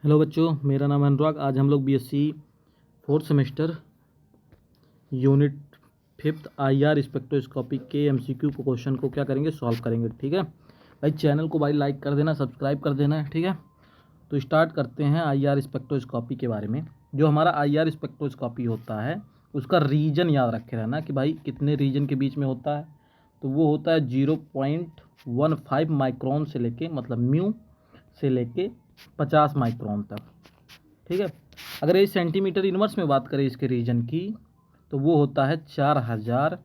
Hello बच्चों, मेरा नाम है अनुराग। आज हम लोग BSc fourth semester unit fifth IR spectroscopy के एमसीक्यू को क्वेश्चन को क्या करेंगे, सॉल्व करेंगे। ठीक है भाई, चैनल को भाई लाइक कर देना, सब्सक्राइब कर देना है। ठीक है, तो स्टार्ट करते हैं आईआर स्पेक्ट्रोस्कोपी के बारे में। जो हमारा आईआर स्पेक्ट्रोस्कोपी होता है उसका रीजन याद रखे रहना कि भाई कितने रीजन के बीच में होता है। तो वो होता है 0.15 माइक्रोन से लेके, मतलब म्यू से लेके 50 माइक्रोन तक। ठीक है, अगर ये सेंटीमीटर इनवर्स में बात करें इसके रीजन की, तो वो होता है 4000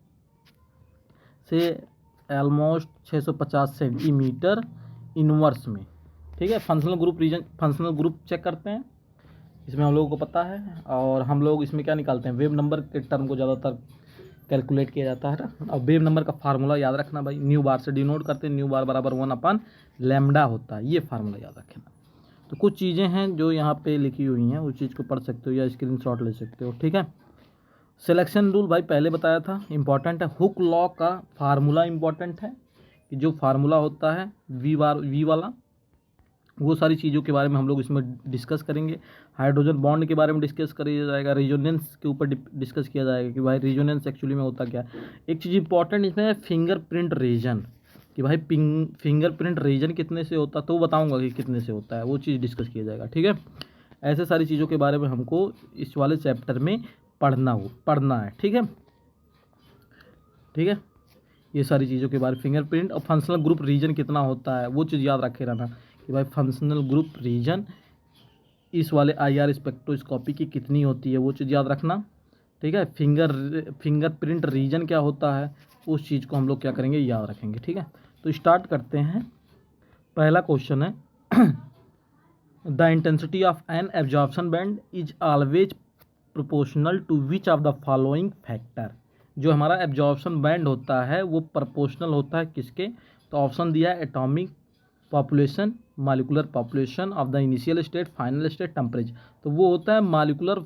से ऑलमोस्ट 650 सेंटीमीटर इनवर्स में। ठीक है, functional group region, functional group check करते हैं, इसमें हम लोगों को पता है। और हम लोग इसमें क्या निकालते हैं, वेव नंबर के टर्म को ज़्यादातर कैलकुलेट किया जाता है ना। और वेव नंबर का फार्मूला याद रखना भाई, न्यू बार से डिनोट करते हैं, न्यू बार बराबर 1/λ होता है, ये फार्मूला याद रखना। तो कुछ चीज़ें हैं जो यहाँ पे लिखी हुई हैं, उस चीज़ को पढ़ सकते हो या स्क्रीनशॉट ले सकते हो। ठीक है, सिलेक्शन रूल भाई पहले बताया था, इंपॉर्टेंट है। हुक लॉ का फार्मूला इंपॉर्टेंट है, कि जो फार्मूला होता है वी वाला, वो सारी चीज़ों के बारे में हम लोग इसमें डिस्कस करेंगे। हाइड्रोजन बॉन्ड के बारे में डिस्कस किया जाएगा, रेजोनेंस के ऊपर डिस्कस किया जाएगा कि भाई रेजोनेंस एक्चुअली में होता क्या है। एक चीज़ इंपॉर्टेंट इसमें है फिंगरप्रिंट रीजन, कि भाई फिंगरप्रिंट रीजन कितने से होता है, तो बताऊंगा कि कितने से होता है, वो चीज़ डिस्कस किया जाएगा। ठीक है, ऐसे सारी चीज़ों के बारे में हमको इस वाले चैप्टर में पढ़ना है। ठीक है, ठीक है, ये सारी चीज़ों के बारे में, फिंगरप्रिंट और फंक्शनल ग्रुप रीजन कितना होता है वो चीज़ याद रखे रहना कि भाई फंक्शनल ग्रुप रीजन इस वाले आईआर स्पेक्ट्रोस्कोपी की कितनी होती है, वो चीज़ याद रखना। ठीक है, फिंगरप्रिंट रीजन क्या होता है, उस चीज़ को हम लोग क्या करेंगे, याद रखेंगे। ठीक है, तो स्टार्ट करते हैं। पहला क्वेश्चन है the intensity of an absorption band is always proportional to which of the following factor. जो हमारा एब्जॉर्प्शन बैंड होता है वो प्रोपोर्शनल होता है किसके, तो ऑप्शन दिया है atomic population, molecular population of the initial state, final state, temperature. तो वो होता है molecular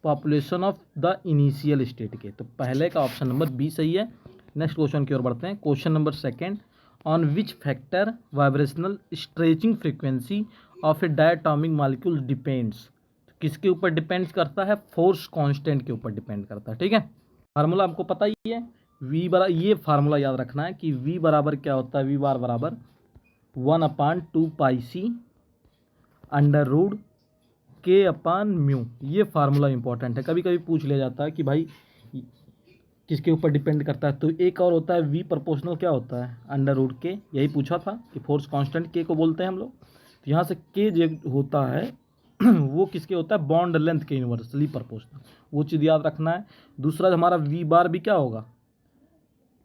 population of the initial state के। तो पहले का ऑप्शन नंबर बी सही है। नेक्स्ट क्वेश्चन की ओर बढ़ते हैं। Question number second, on which factor vibrational stretching frequency of A diatomic molecule depends. किसके ऊपर डिपेंड्स करता है, फोर्स कांस्टेंट के ऊपर डिपेंड करता है। ठीक है, फार्मूला आपको पता ही है, वी बराबर, ये फार्मूला याद रखना है कि वी बराबर क्या होता है, वी बार बराबर 1/2πc अंडर रूट k/μ। ये फार्मूला इंपॉर्टेंट है, कभी कभी पूछ लिया जाता है कि भाई किसके ऊपर डिपेंड करता है। तो एक और होता है वी प्रोपोर्शनल, क्या होता है, अंडर रूट के। यही पूछा था कि फोर्स कांस्टेंट के को बोलते हैं हम लोग। तो यहाँ से के जो होता है वो किसके होता है, बॉन्ड लेंथ के इन्वर्सली प्रोपोर्शनल, वो चीज़ याद रखना है। दूसरा हमारा वी बार भी क्या होगा,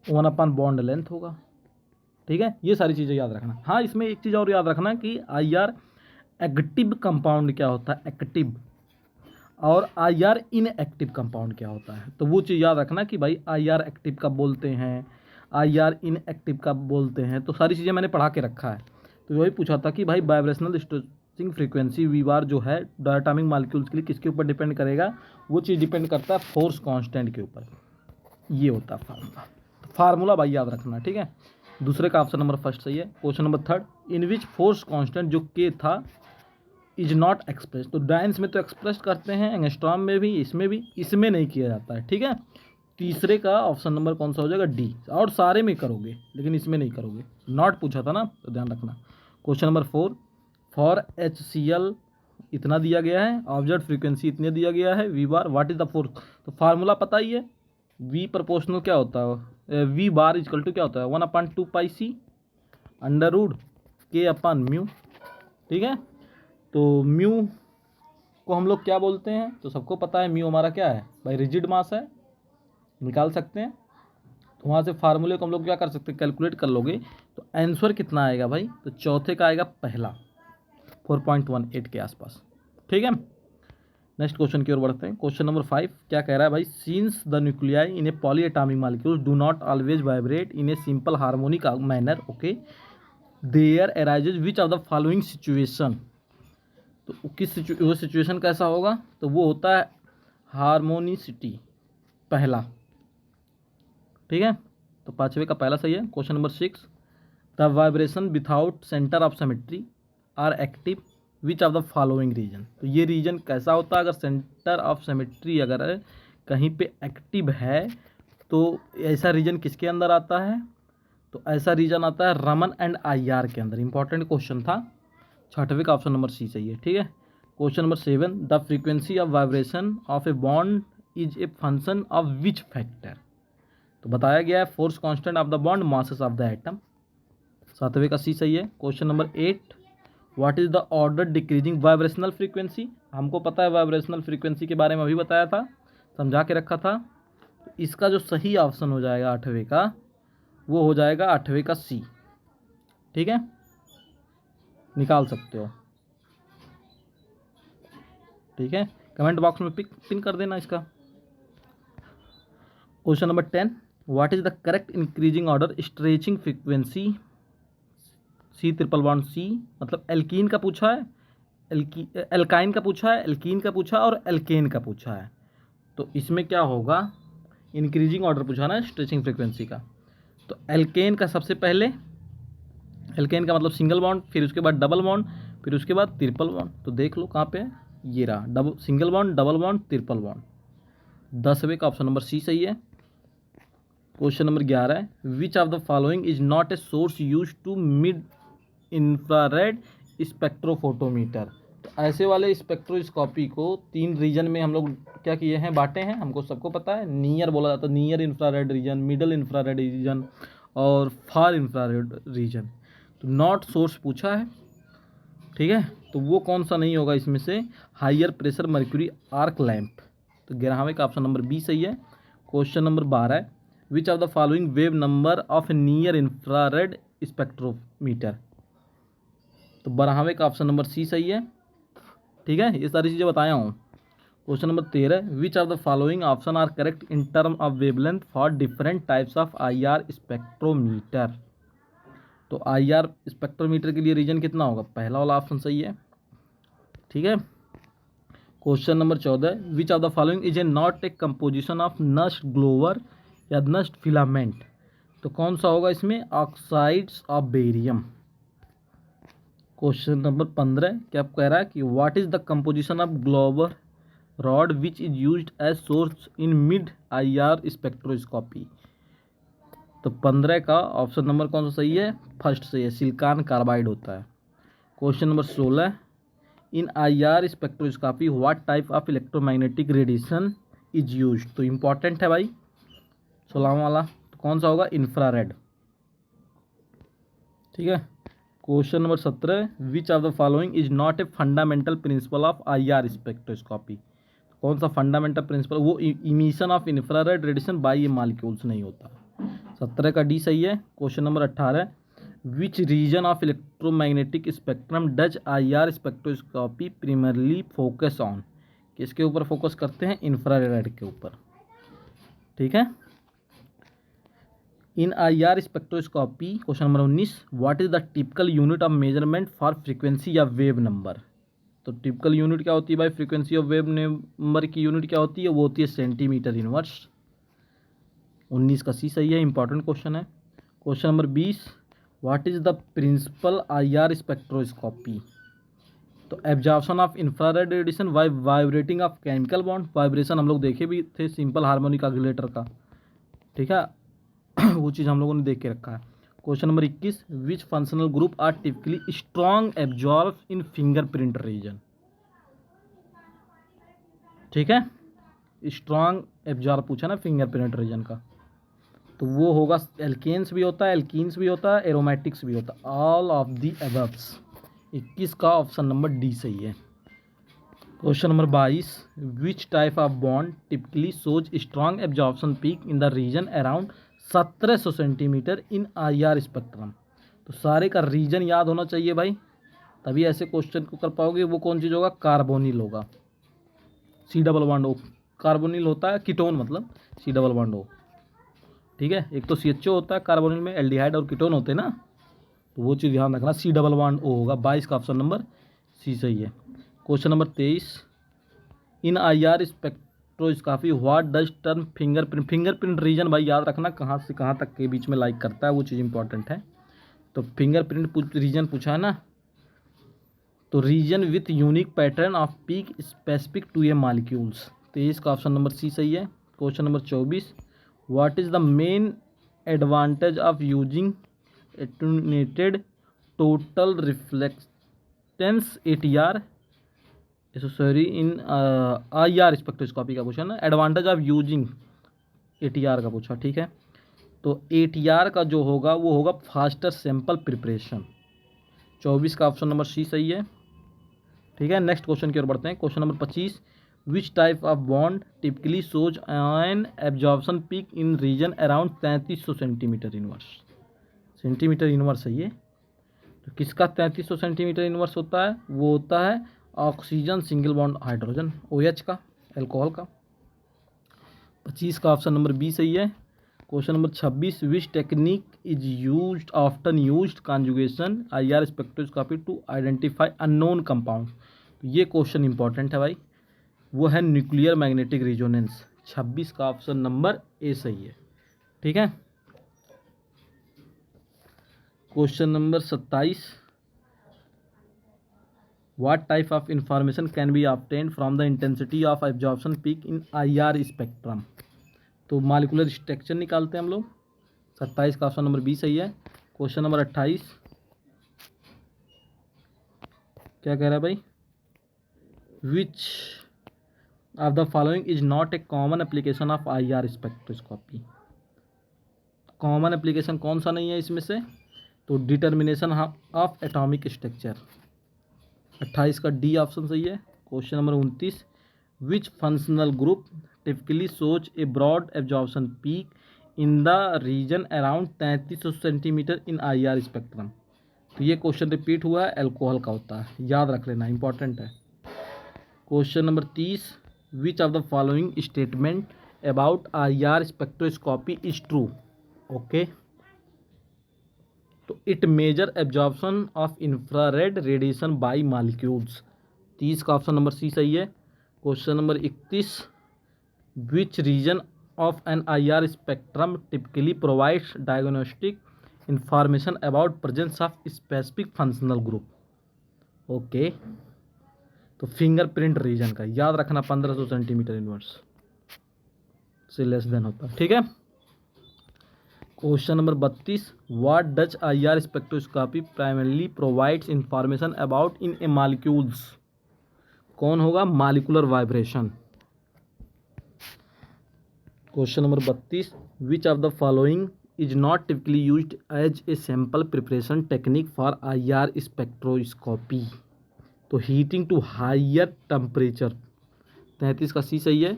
1/बॉन्ड लेंथ होगा। ठीक है, ये सारी चीज़ें याद रखना। हाँ, इसमें एक चीज़ और याद रखना कि आईआर एक्टिव कंपाउंड क्या होता है, एक्टिव, और आईआर इनएक्टिव कंपाउंड क्या होता है। तो वो चीज़ याद रखना कि भाई आईआर एक्टिव कब बोलते हैं, आईआर इनएक्टिव कब बोलते हैं। तो सारी चीज़ें मैंने पढ़ा के रखा है। तो वही पूछा था कि भाई वाइब्रेशनल स्ट्रेचिंग फ्रीक्वेंसी वी बार जो है डायटोमिक मॉलिक्यूल्स के लिए किसके ऊपर डिपेंड करेगा, वो चीज़ डिपेंड करता है फोर्स कांस्टेंट के ऊपर। ये होता है फार्मूला। फार्मूला भाई याद रखना। ठीक है, दूसरे का ऑप्शन नंबर फर्स्ट सही है। Question number third, in which force constant जो के था इज नॉट एक्सप्रेस। तो डायंस में तो एक्सप्रेस करते हैं, एंगस्ट्रॉम में भी, इसमें भी, इसमें नहीं किया जाता है। ठीक है, तीसरे का ऑप्शन नंबर कौन सा हो जाएगा, डी। और सारे में करोगे लेकिन इसमें नहीं करोगे, नॉट पूछा था ना, तो ध्यान रखना। Question number four, for HCl इतना दिया गया है, ऑब्जर्व फ्रीक्वेंसी इतने दिया गया है, V bar what is the force. तो फार्मूला पता ही है, वी प्रोपोर्शनल क्या होता है, वी बार इजकल टू क्या होता है, 1/2πc अंडर रूट k/μ। ठीक है, तो म्यू को हम लोग क्या बोलते हैं, तो सबको पता है म्यू हमारा क्या है भाई, रिजिड मास है, निकाल सकते हैं। तो वहाँ से फार्मूले को हम लोग क्या कर सकते हैं, कैलकुलेट कर लोगे। तो आंसर कितना आएगा भाई, तो चौथे का आएगा पहला, 4.18 के आसपास। ठीक है, नेक्स्ट क्वेश्चन की ओर बढ़ते हैं। क्वेश्चन नंबर 5 क्या कह रहा है भाई, since the nuclei in a polyatomic molecule do not always vibrate in a simple harmonic manner, okay, there arises which of the following situation. तो वो सिचुएशन कैसा होगा, तो वो होता है हार्मोनिसिटी पहला। ठीक है, तो पांचवे का पहला सही है। Question number 6, the vibration without centre of symmetry are active, which of the following region. तो ये रीजन कैसा होता है, अगर सेंटर ऑफ सिमेट्री अगर कहीं पे एक्टिव है तो ऐसा रीजन किसके अंदर आता है, तो ऐसा रीजन आता है रमन एंड IR के अंदर। इंपॉर्टेंट क्वेश्चन था, 6वें का ऑप्शन नंबर सी सही है। ठीक है, question number 7, the frequency of vibration of a bond is a function of which factor. तो बताया गया है force constant of the bond, masses of the atom. 7वें का सी सही है। Question number 8, what is the order decreasing vibrational frequency. हमको पता है वाइब्रेशनल फ्रीक्वेंसी के बारे में अभी बताया था, समझा के रखा था। तो इसका जो सही ऑप्शन हो जाएगा 8वें का, वो हो जाएगा 8वें का सी। ठीक है, निकाल सकते हो। ठीक है, कमेंट बॉक्स में पिन कर देना इसका। Question number 10, what is the correct increasing order stretching frequency. C triple bond C, मतलब एल्कीन का पूछा है, एल्काइन का पूछा है, एल्कीन का पूछा है और एल्केन का पूछा है। तो इसमें क्या होगा, इंक्रीजिंग ऑर्डर पूछा ना स्ट्रेचिंग फ्रीक्वेंसी का। तो एल्केन का सबसे पहले, एल्केन का मतलब सिंगल बॉन्ड, फिर उसके बाद डबल बॉन्ड, फिर उसके बाद ट्रिपल बॉन्ड। तो देख लो कहाँ पे है, ये रहा, double single bond, double bond, triple bond. 10वें का ऑप्शन नंबर सी सही है। Question number 11, which of the following is not a source use to mid infrared spectrophotometer. तो ऐसे वाले स्पेक्ट्रोस्कोपी को 3 रीजन में हम लोग क्या किए हैं, बांटे हैं, हमको सबको पता है। नियर बोला जाता है, near infrared reason, middle infrared reason और फार इंफ्रारेड रीजन। तो नॉट सोर्स पूछा है, ठीक है, तो वो कौन सा नहीं होगा इसमें से, higher pressure mercury arc lamp. तो 11वें का ऑप्शन नंबर बी सही है। Question number 12, which of the following wave number of near infrared spectrometer. तो 12वें का ऑप्शन नंबर सी सही है। ठीक है, ये सारी चीज़ें बताया हूँ। Question number 13, which of the following option are correct in term of wavelength for different types of IR spectrometer. तो IR स्पेक्ट्रोमीटर के लिए रीजन कितना होगा, पहला वाला ऑप्शन सही है। ठीक है, question number 14, which of the following is a not a composition of Nernst glower या नस्ट फिलामेंट। तो कौन सा होगा इसमें, oxides of barium. Question number 15 क्या कह रहा है कि what is the composition of glower rod which is used as source in mid IR spectroscopy. तो 15 का ऑप्शन नंबर कौन सा सही है, फर्स्ट सही है, सिलिकॉन कार्बाइड होता है। Question number 16, in IR spectroscopy what type of electromagnetic radiation is used. तो इंपॉर्टेंट है भाई 16वां वाला, तो कौन सा होगा, इंफ्रारेड। ठीक है, question number 17, which of the following is not a fundamental principle of IR spectroscopy. कौन सा फंडामेंटल प्रिंसिपल, वो emission of infrared radiation by a molecules नहीं होता। 17 का डी सही है। Question number 18, which region of electromagnetic spectrum does IR spectroscopy primarily focus on. किसके ऊपर फोकस करते हैं, इंफ्रारेड के ऊपर। ठीक है, इन IR spectroscopy question number 19, what is the typical unit of measurement for frequency या वेव नंबर। तो टिपिकल यूनिट क्या होती है भाई, फ्रीक्वेंसी ऑफ वेव नंबर की यूनिट क्या होती है, वो होती है सेंटीमीटर इनवर्स। 19 का सी सही है, इंपॉर्टेंट क्वेश्चन है। Question number 20, what is the principal IR spectroscopy. तो absorption of infrared radiation by vibrating of chemical bond. Vibration हम लोग देखे भी थे सिंपल हार्मोनिक ऑसिलेटर का, ठीक है वो चीज़ हम लोगों ने देख के रखा है। Question number 21, which functional group are typically strong absorb in fingerprint region. ठीक है, स्ट्रॉन्ग एब्जॉर्ब पूछा ना फिंगरप्रिंट रीजन का, तो वो होगा एल्केन्स भी होता है, एल्कीन्स भी होता है, एरोमेटिक्स भी होता है, ऑल ऑफ दी अबव्स। 21 का ऑप्शन नंबर डी सही है। Question number 22, which type of bond typically shows strong absorption peak in the region around 1700 centimetre in IR spectrum. तो सारे का रीजन याद होना चाहिए भाई, तभी ऐसे क्वेश्चन को कर पाओगे। वो कौन चीज़ होगा, कार्बोनिल होगा, C double bond O। Carbonyl होता है कीटोन, मतलब C डबल बॉन्ड O। ठीक है, एक तो CHO होता है कार्बोनिल में, एल्डिहाइड और कीटोन होते हैं ना, तो वो चीज़ ध्यान रखना, C डबल बॉन्ड O होगा। 22 का ऑप्शन नंबर सी सही है। Question number 23, in IR spectroscopy what does term fingerprint. Fingerprint region भाई याद रखना कहाँ से कहाँ तक के बीच में लाइक करता है, वो चीज़ इंपॉर्टेंट है। तो फिंगरप्रिंट रीजन पूछा है ना, तो region with unique pattern of peak specific to a molecules, तो इसका ऑप्शन नंबर सी सही है। Question number 24, what is the main advantage of using attenuated total reflectance ATR, sorry in IR spectroscopy का पूछा ना, एडवांटेज ऑफ यूजिंग ATR का पूछा, ठीक है। तो ATR का जो होगा वो होगा फास्टर सैंपल प्रिपरेशन। 24 का ऑप्शन नंबर सी सही है, ठीक है। नेक्स्ट क्वेश्चन की ओर बढ़ते हैं। Question number 25, which type of bond typically shows N absorption peak in reason around 3300 centimetre inverse, centimetre inverse है ये। तो किसका 3300 सेंटीमीटर इनवर्स होता है? वो होता है oxygen single bond hydrogen OH का, एल्कोहल का। 25 का ऑप्शन नंबर बी सही है। Question number 26, which technique is used often used conjugation IR spectroscopy to identify unknown compound. तो ये क्वेश्चन इंपॉर्टेंट है भाई, वो है न्यूक्लियर मैग्नेटिक रिजोनेंस। 26 का ऑप्शन नंबर ए सही है, ठीक है। Question number 27, what type of information can be obtained from the intensity of absorption peak in IR spectrum. तो मालिकुलर स्ट्रक्चर निकालते हैं हम लोग। 27 का ऑप्शन नंबर बी सही है। क्वेश्चन नंबर 28 क्या कह रहा है भाई, विच of the following is not A common application of IR spectroscopy. Common application कौन सा नहीं है इसमें से? तो डिटर्मिनेशन ऑफ एटॉमिक स्ट्रक्चर। 28 का डी ऑप्शन सही है। Question number 29, which functional group typically shows a broad absorption peak in the region around 3300 centimetre in IR spectrum. तो ये क्वेश्चन रिपीट हुआ है, एल्कोहल का होता है, याद रख लेना, इंपॉर्टेंट है। Question number 30, which of the following statement about IR spectroscopy is true. Okay, तो it measure absorption of infrared radiation by molecules. 30 का ऑप्शन नंबर सी सही है। Question number 31, which region of an IR spectrum typically provides diagnostic information about presence of specific functional group. Okay, तो fingerprint region का याद रखना, 1500 centimetre inverse से less than होता है, ठीक है। Question number 32, what does IR spectroscopy primarily provides information about in a molecules. कौन होगा? Molecular vibration. Question number 32, which of the following is not typically used as a sample preparation technique for IR spectroscopy. तो heating to higher temperature. 33 का C सही है।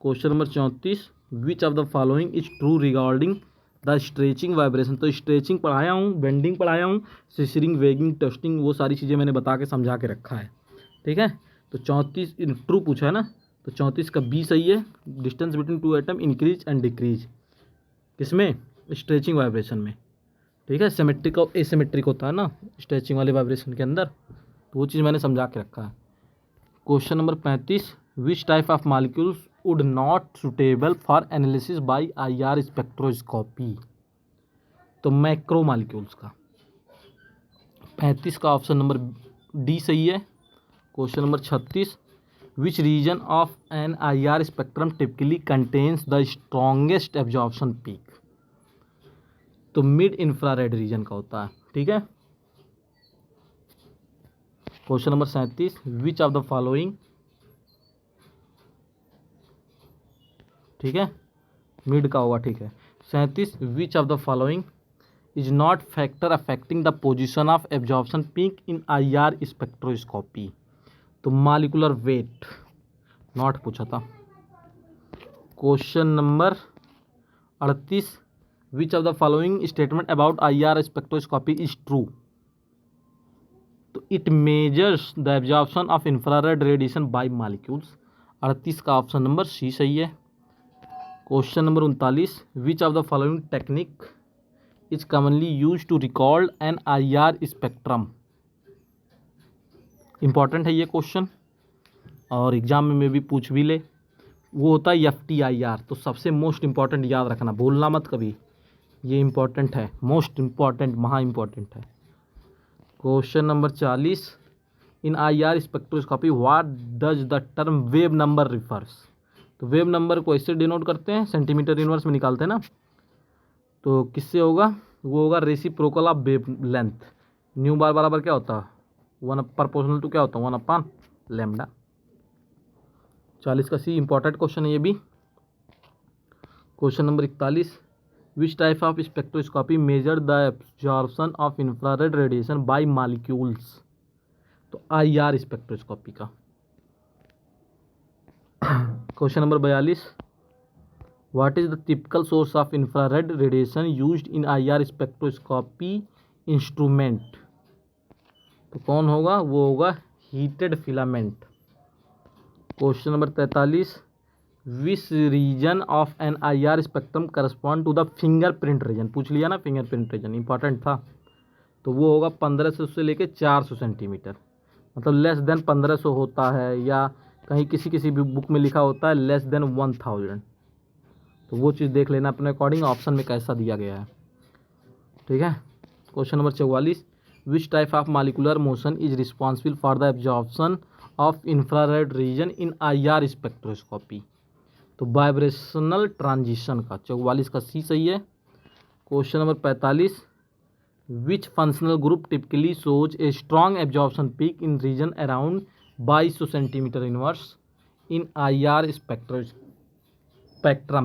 Question number 34, which of the following is true regarding the stretching vibration. तो stretching पढ़ाया हूँ, bending पढ़ाया हूँ, सिसरिंग, weighing, testing, वो सारी चीज़ें मैंने बता के समझा के रखा है, ठीक है। तो 34 ट्रू पूछा है ना, तो 34 का बी सही है। Distance between two atom increase and decrease, किसमें? स्ट्रेचिंग वाइब्रेशन में, ठीक है। सिमेट्रिक और एसिमेट्रिक होता है ना स्ट्रेचिंग वाले वाइब्रेशन के अंदर, तो वो चीज़ मैंने समझा के रखा है। Question number 35, which type of molecules would not suitable for analysis by IR spectroscopy. तो मैक्रो मॉलिक्यूल्स का। 35 का ऑप्शन नंबर डी सही है। Question number 36, which region of an IR spectrum typically contains the strongest absorption peak. तो mid infrared region का होता है, ठीक है। Question number 37, which of the following, ठीक है, मिड का होगा, ठीक है। 37, which of the following is not factor affecting the position of absorption peak in IR spectroscopy. तो मॉलिकुलर वेट नॉट पूछा था। Question number 38, which of the following statement about IR spectroscopy is true. तो it measures the absorption of infrared radiation by molecules. 38 का option number C सही है। Question number 39, which of the following technique is commonly use to record an IR spectrum. Important है ये question और exam में भी पूछ भी ले, वो होता है FTIR। तो सबसे मोस्ट इंपॉर्टेंट याद रखना, भूलना मत कभी, ये इंपॉर्टेंट है, मोस्ट इंपॉर्टेंट, महा इंपॉर्टेंट है। Question number 40, in IR spectroscopy what does the term wave number refers. तो वेव नंबर को ऐसे डिनोट करते हैं, सेंटीमीटर इनवर्स में निकालते हैं ना, तो किससे होगा, वो होगा reciprocal of wavelength. Nu bar बराबर क्या होता है, 1 प्रोपोर्शनल टू क्या होता है, 1/λ। 40 का सी इंपॉर्टेंट क्वेश्चन है ये भी। Question number 41, which type of spectroscopy measure the absorption of infrared radiation by molecules. तो IR स्पेक्ट्रोस्कोपी का। Question number 42, what is the typical source of infrared radiation used in IR spectroscopy instrument. तो कौन होगा, वो होगा heated filament. Question number 43, which region of an IR spectrum correspond to the fingerprint region. पूछ लिया ना, fingerprint region important था। तो वो होगा 1500 से लेके 400 सेंटीमीटर, मतलब लेस देन 1500 होता है, या कहीं किसी किसी भी बुक में लिखा होता है लेस देन 1000। तो वो चीज़ देख लेना अपने अकॉर्डिंग ऑप्शन में कैसा दिया गया है, ठीक है। Question number 44, which type of molecular motion is responsible for the absorption of infrared reason in IR spectroscopy. तो वाइब्रेशनल ट्रांजिशन का। 44 का सी सही है। Question number 45, which functional group typically shows a strong absorption peak in region around 2200 centimetre inverse in IR spectrum.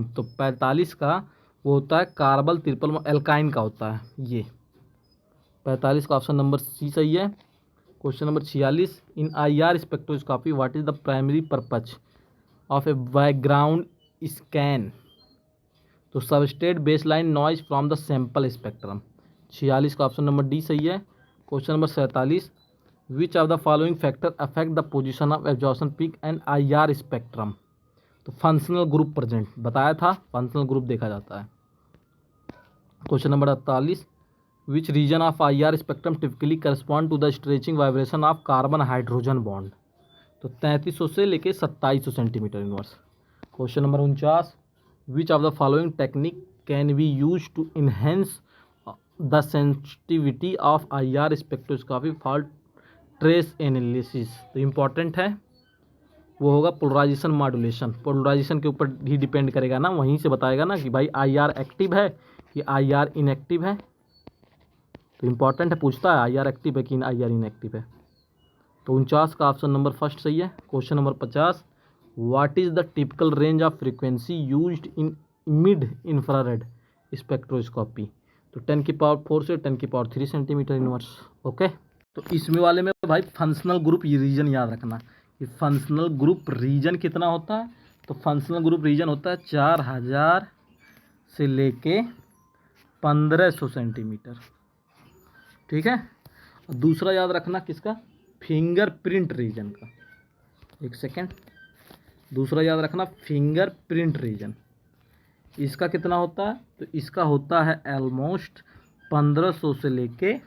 तो 45 का वो होता है कार्बल ट्रिपल एल्काइन का होता है ये। 45 का ऑप्शन नंबर सी सही है। Question number 46, in IR spectroscopy what is the primary purpose of a background scan. तो substrate baseline noise from the sample spectrum. 46 का ऑप्शन नंबर डी सही है। Question number 47, which of the following factor affect the position of absorption peak and IR spectrum. तो functional group present बताया था, functional group देखा जाता है। Question number 48, which region of IR spectrum typically correspond to the stretching vibration of carbon hydrogen bond. तो 3300 से लेके 2700 centimetre inverse. Question number 49, which of the following technique can be use to enhance the sensitivity of IR spectroscopy for trace analysis. तो important है, वो होगा polarisation modulation. Polarisation के ऊपर ही depend करेगा ना, वहीं से बताएगा ना कि भाई IR एक्टिव है कि IR इनएक्टिव है। तो इम्पॉर्टेंट है, पूछता है IR एक्टिव है कि IR इनएक्टिव है। तो 49 का ऑप्शन नंबर फर्स्ट सही है। Question number 50, what is the typical range of frequency used in mid infrared spectroscopy. तो 10 की पावर 4 से 10 की पावर 3 सेंटीमीटर इनवर्स। ओके, तो इसमें वाले में भाई फंक्शनल ग्रुप रीजन याद रखना कि फंक्शनल ग्रुप रीजन कितना होता है। तो फंक्शनल ग्रुप रीजन होता है 4000 से लेके 1500 सेंटीमीटर, ठीक है। और दूसरा याद रखना किसका, फिंगरप्रिंट रीजन का। एक सेकेंड, दूसरा याद रखना फिंगरप्रिंट रीजन, इसका कितना होता है। तो इसका होता है ऑलमोस्ट 1500 से लेके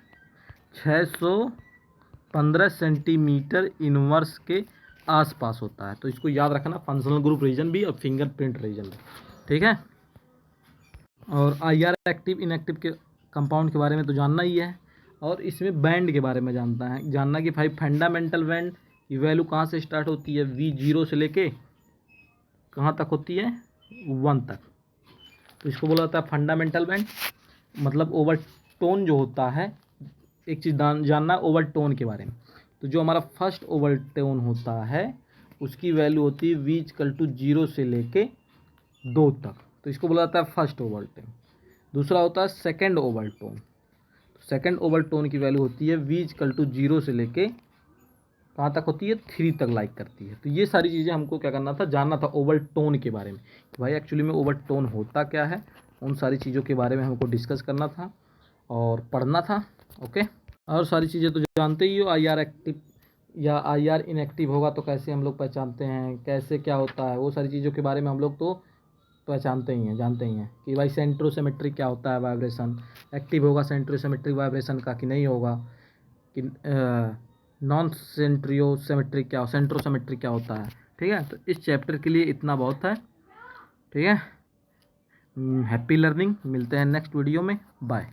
615 सेंटीमीटर इनवर्स के आसपास होता है। तो इसको याद रखना, फंक्शनल ग्रुप रीजन भी और फिंगरप्रिंट रीजन भी, ठीक है। और IR एक्टिव इनएक्टिव के कंपाउंड के बारे में तो जानना ही है, और इसमें बैंड के बारे में जानना कि भाई फंडामेंटल बैंड की वैल्यू कहाँ से स्टार्ट होती है, V0 से लेके कहाँ तक होती है, 1 तक। तो इसको बोला जाता है फंडामेंटल बैंड। मतलब ओवरटोन जो होता है, एक चीज़ जानना ओवरटोन के बारे में। तो जो हमारा फर्स्ट ओवरटोन होता है उसकी वैल्यू होती है V=0 से लेके 2 तक। तो इसको बोला जाता है फर्स्ट ओवरटोन। दूसरा होता है सेकंड ओवरटोन। सेकंड ओवरटोन की वैल्यू होती है V=0 से लेके कहाँ तक होती है, 3 तक लाइक करती है। तो ये सारी चीज़ें हमको क्या करना था, जानना था ओवरटोन के बारे में कि भाई एक्चुअली में ओवरटोन होता क्या है। उन सारी चीज़ों के बारे में हमको डिस्कस करना था और पढ़ना था। ओके, और सारी चीज़ें तो जानते ही हो, IR एक्टिव या IR इनएक्टिव होगा तो कैसे हम लोग पहचानते हैं, कैसे क्या होता है, वो सारी चीज़ों के बारे में हम लोग तो पहचानते ही हैं, जानते ही हैं कि भाई सेंट्रोसिमेट्रिक क्या होता है, वाइब्रेशन एक्टिव होगा सेंट्रोसिमेट्रिक वाइब्रेशन का कि नहीं होगा, कि नॉन सेंट्रोसिमेट्रिक क्या, सेंट्रोसिमेट्रिक क्या होता है। ठीक है, तो इस चैप्टर के लिए इतना बहुत है। ठीक है, हैप्पी लर्निंग, मिलते हैं नेक्स्ट वीडियो में, बाय।